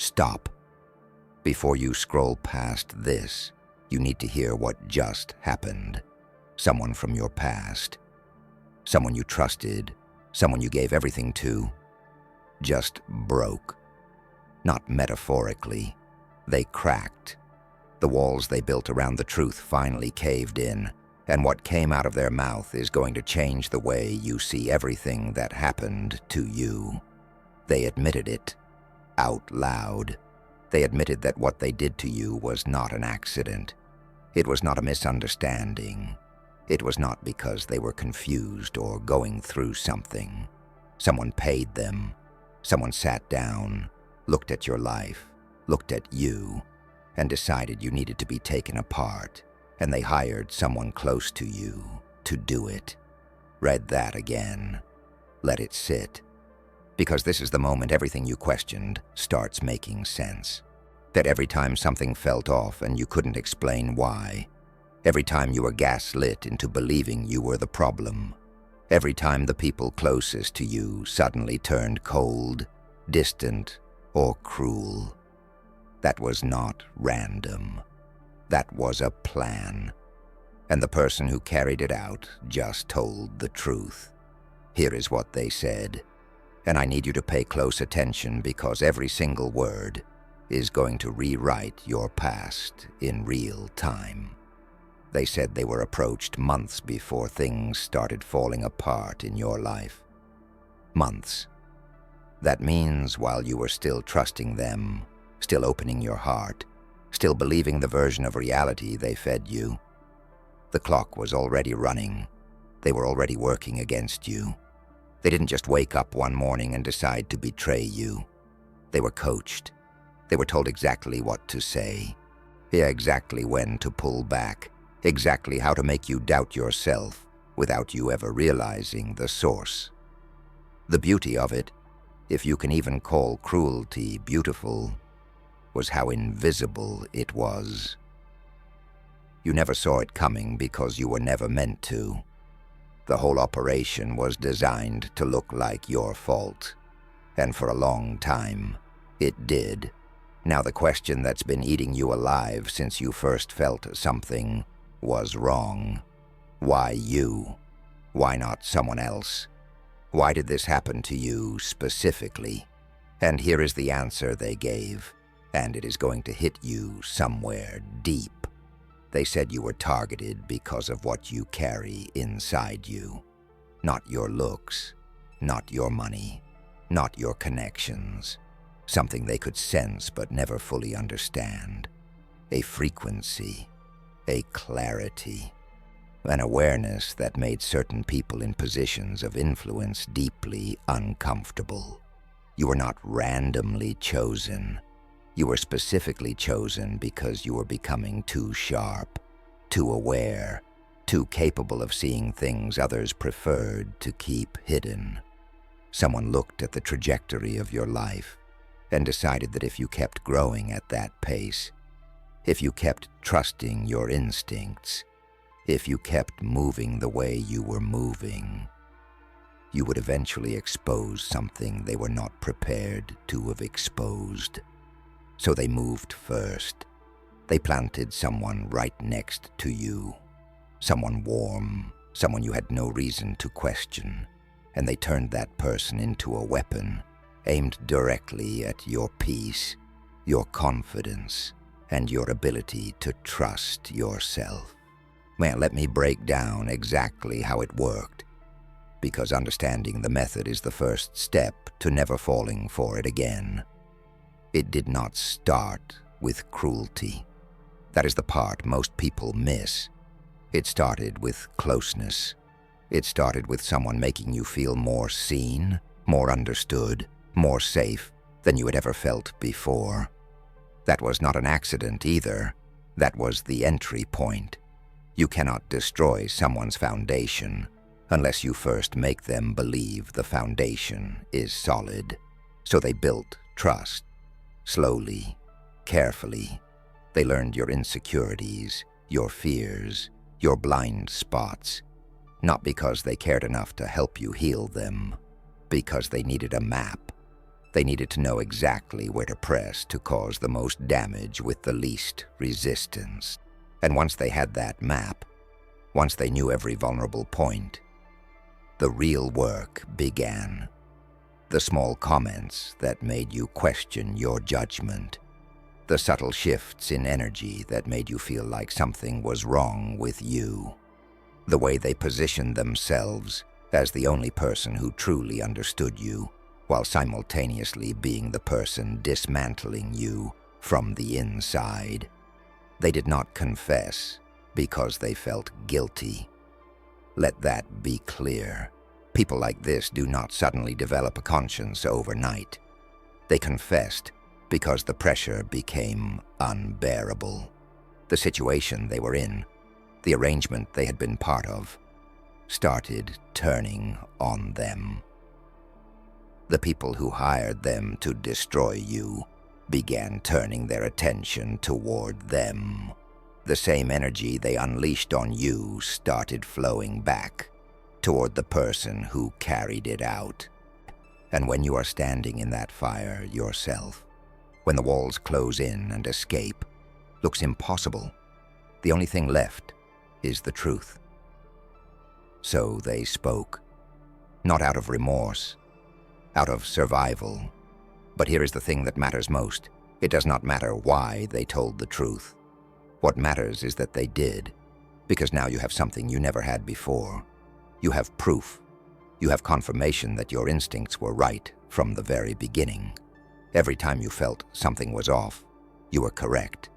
Stop. Before you scroll past this, you need to hear what just happened. Someone from your past, someone you trusted, someone you gave everything to, just broke. Not metaphorically. They cracked. The walls they built around the truth finally caved in, and what came out of their mouth is going to change the way you see everything that happened to you. They admitted it, out loud. They admitted that what they did to you was not an accident. It was not a misunderstanding. It was not because they were confused or going through something. Someone paid them. Someone sat down, looked at your life, looked at you, and decided you needed to be taken apart, and they hired someone close to you to do it. Read that again. Let it sit. Because this is the moment everything you questioned starts making sense. That every time something felt off and you couldn't explain why, every time you were gaslit into believing you were the problem, every time the people closest to you suddenly turned cold, distant, or cruel, that was not random. That was a plan. And the person who carried it out just told the truth. Here is what they said. And I need you to pay close attention because every single word is going to rewrite your past in real time. They said they were approached months before things started falling apart in your life. Months. That means while you were still trusting them, still opening your heart, still believing the version of reality they fed you, the clock was already running. They were already working against you. They didn't just wake up one morning and decide to betray you. They were coached. They were told exactly what to say, exactly when to pull back, exactly how to make you doubt yourself without you ever realizing the source. The beauty of it, if you can even call cruelty beautiful, was how invisible it was. You never saw it coming because you were never meant to. The whole operation was designed to look like your fault, and for a long time, it did. Now the question that's been eating you alive since you first felt something was wrong. Why you? Why not someone else? Why did this happen to you specifically? And here is the answer they gave, and it is going to hit you somewhere deep. They said you were targeted because of what you carry inside you. Not your looks, not your money, not your connections. Something they could sense but never fully understand. A frequency, a clarity, an awareness that made certain people in positions of influence deeply uncomfortable. You were not randomly chosen. You were specifically chosen because you were becoming too sharp, too aware, too capable of seeing things others preferred to keep hidden. Someone looked at the trajectory of your life and decided that if you kept growing at that pace, if you kept trusting your instincts, if you kept moving the way you were moving, you would eventually expose something they were not prepared to have exposed. So they moved first. They planted someone right next to you. Someone warm, someone you had no reason to question. And they turned that person into a weapon, aimed directly at your peace, your confidence, and your ability to trust yourself. Well, let me break down exactly how it worked, because understanding the method is the first step to never falling for it again. It did not start with cruelty. That is the part most people miss. It started with closeness. It started with someone making you feel more seen, more understood, more safe than you had ever felt before. That was not an accident either. That was the entry point. You cannot destroy someone's foundation unless you first make them believe the foundation is solid. So they built trust. Slowly, carefully, they learned your insecurities, your fears, your blind spots, not because they cared enough to help you heal them, because they needed a map, They needed to know exactly where to press to cause the most damage with the least resistance. And once they had that map, once they knew every vulnerable point, the real work began. The small comments that made you question your judgment. The subtle shifts in energy that made you feel like something was wrong with you. The way they positioned themselves as the only person who truly understood you, while simultaneously being the person dismantling you from the inside. They did not confess because they felt guilty. Let that be clear. People like this do not suddenly develop a conscience overnight. They confessed because the pressure became unbearable. The situation they were in, the arrangement they had been part of, started turning on them. The people who hired them to destroy you began turning their attention toward them. The same energy they unleashed on you started flowing back toward the person who carried it out. And when you are standing in that fire yourself, when the walls close in and escape looks impossible, the only thing left is the truth. So they spoke, not out of remorse, out of survival. But here is the thing that matters most. It does not matter why they told the truth. What matters is that they did, because now you have something you never had before. You have proof. You have confirmation that your instincts were right from the very beginning. Every time you felt something was off, you were correct.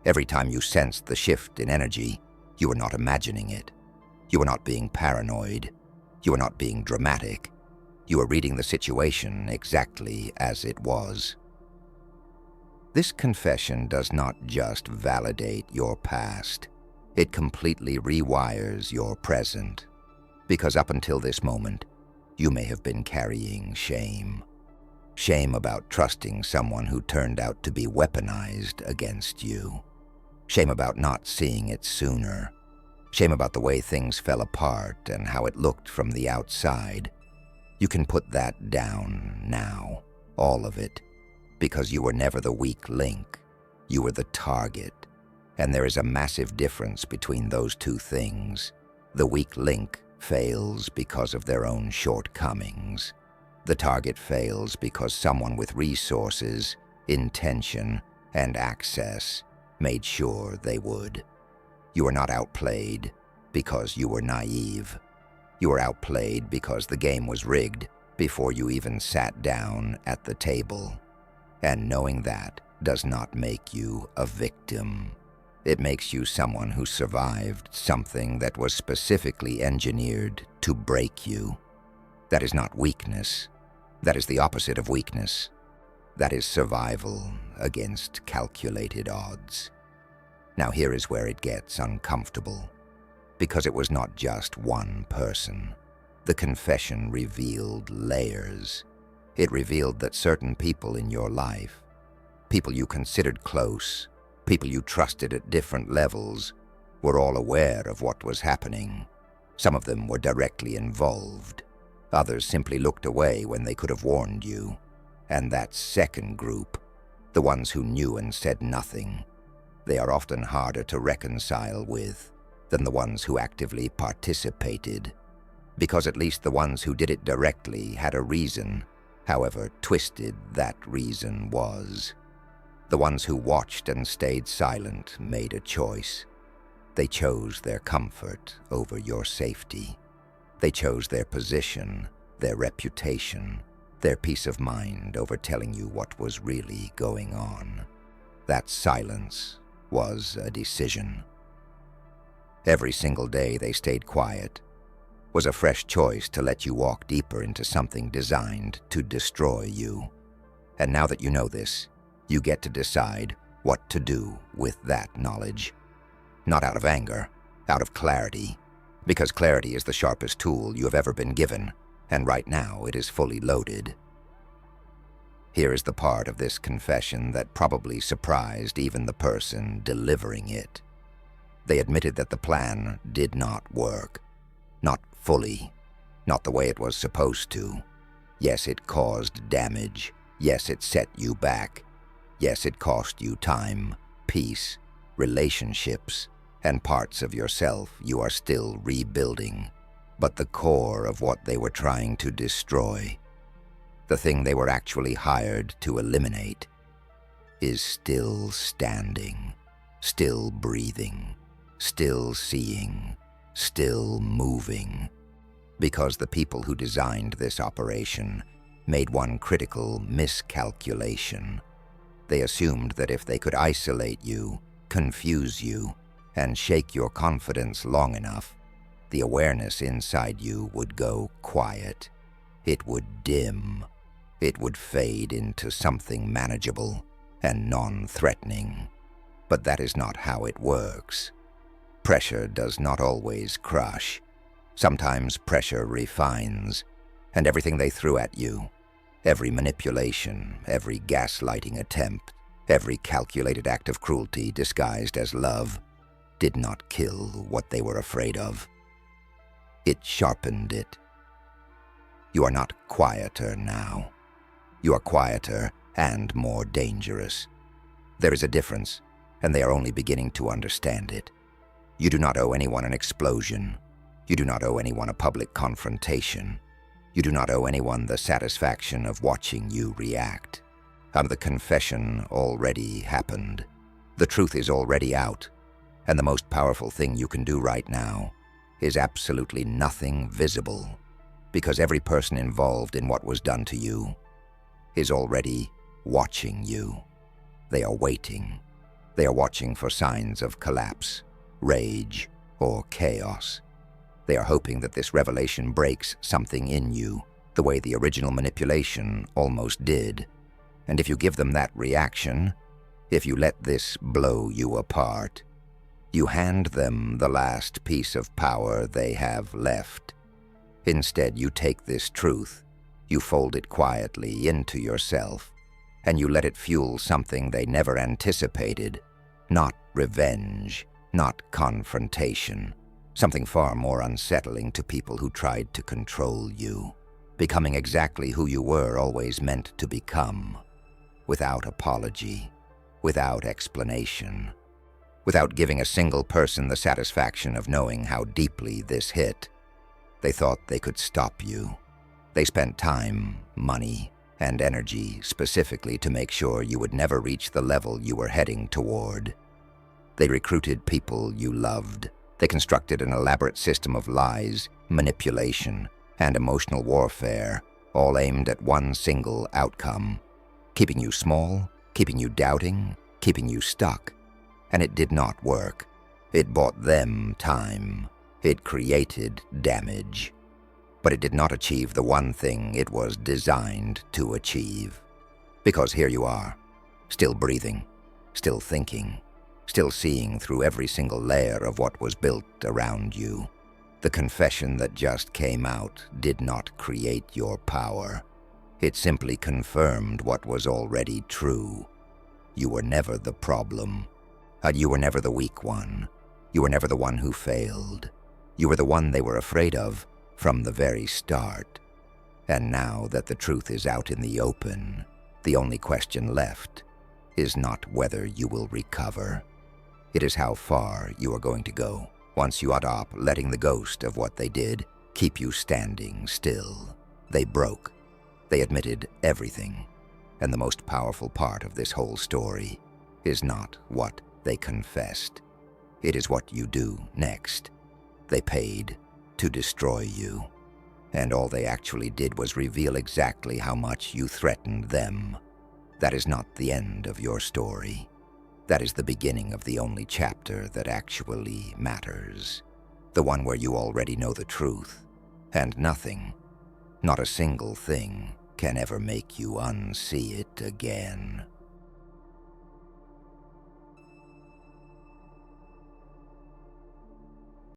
Every time you sensed the shift in energy, you were not imagining it. You were not being paranoid. You were not being dramatic. You were reading the situation exactly as it was. This confession does not just validate your past. It completely rewires your present. Because up until this moment, you may have been carrying shame. Shame about trusting someone who turned out to be weaponized against you. Shame about not seeing it sooner. Shame about the way things fell apart and how it looked from the outside. You can put that down now, all of it, because you were never the weak link. You were the target. And there is a massive difference between those two things. The weak link fails because of their own shortcomings. The target fails because someone with resources, intention, and access made sure they would. You were not outplayed because you were naive. You were outplayed because the game was rigged before you even sat down at the table. And knowing that does not make you a victim. It makes you someone who survived something that was specifically engineered to break you. That is not weakness. That is the opposite of weakness. That is survival against calculated odds. Now here is where it gets uncomfortable. Because it was not just one person. The confession revealed layers. It revealed that certain people in your life, people you considered close, people you trusted at different levels, were all aware of what was happening. Some of them were directly involved. Others simply looked away when they could have warned you. And that second group, the ones who knew and said nothing, they are often harder to reconcile with than the ones who actively participated. Because at least the ones who did it directly had a reason, however twisted that reason was. The ones who watched and stayed silent made a choice. They chose their comfort over your safety. They chose their position, their reputation, their peace of mind over telling you what was really going on. That silence was a decision. Every single day they stayed quiet was a fresh choice to let you walk deeper into something designed to destroy you. And now that you know this, you get to decide what to do with that knowledge. Not out of anger, out of clarity, because clarity is the sharpest tool you have ever been given, and right now it is fully loaded. Here is the part of this confession that probably surprised even the person delivering it. They admitted that the plan did not work. Not fully. Not the way it was supposed to. Yes, it caused damage. Yes, it set you back. Yes, it cost you time, peace, relationships, and parts of yourself you are still rebuilding. But the core of what they were trying to destroy, the thing they were actually hired to eliminate, is still standing, still breathing, still seeing, still moving. Because the people who designed this operation made one critical miscalculation. They assumed that if they could isolate you, confuse you, and shake your confidence long enough, the awareness inside you would go quiet. It would dim. It would fade into something manageable and non-threatening. But that is not how it works. Pressure does not always crush. Sometimes pressure refines, and everything they threw at you, every manipulation, every gaslighting attempt, every calculated act of cruelty disguised as love, did not kill what they were afraid of. It sharpened it. You are not quieter now. You are quieter and more dangerous. There is a difference, and they are only beginning to understand it. You do not owe anyone an explosion. You do not owe anyone a public confrontation. You do not owe anyone the satisfaction of watching you react. The confession already happened. The truth is already out, and the most powerful thing you can do right now is absolutely nothing visible, because every person involved in what was done to you is already watching you. They are waiting. They are watching for signs of collapse, rage, or chaos. They are hoping that this revelation breaks something in you, the way the original manipulation almost did. And if you give them that reaction, if you let this blow you apart, you hand them the last piece of power they have left. Instead, you take this truth, you fold it quietly into yourself, and you let it fuel something they never anticipated. Not revenge, not confrontation. Something far more unsettling to people who tried to control you. Becoming exactly who you were always meant to become. Without apology, without explanation, without giving a single person the satisfaction of knowing how deeply this hit. They thought they could stop you. They spent time, money, and energy specifically to make sure you would never reach the level you were heading toward. They recruited people you loved. They constructed an elaborate system of lies, manipulation, and emotional warfare, all aimed at one single outcome: keeping you small, keeping you doubting, keeping you stuck. And it did not work. It bought them time. It created damage. But it did not achieve the one thing it was designed to achieve. Because here you are, still breathing, still thinking, still seeing through every single layer of what was built around you. The confession that just came out did not create your power. It simply confirmed what was already true. You were never the problem. You were never the weak one. You were never the one who failed. You were the one they were afraid of from the very start. And now that the truth is out in the open, the only question left is not whether you will recover. It is how far you are going to go once you stop letting the ghost of what they did keep you standing still. They broke. They admitted everything. And the most powerful part of this whole story is not what they confessed. It is what you do next. They paid to destroy you. And all they actually did was reveal exactly how much you threatened them. That is not the end of your story. That is the beginning of the only chapter that actually matters. The one where you already know the truth, and nothing, not a single thing, can ever make you unsee it again.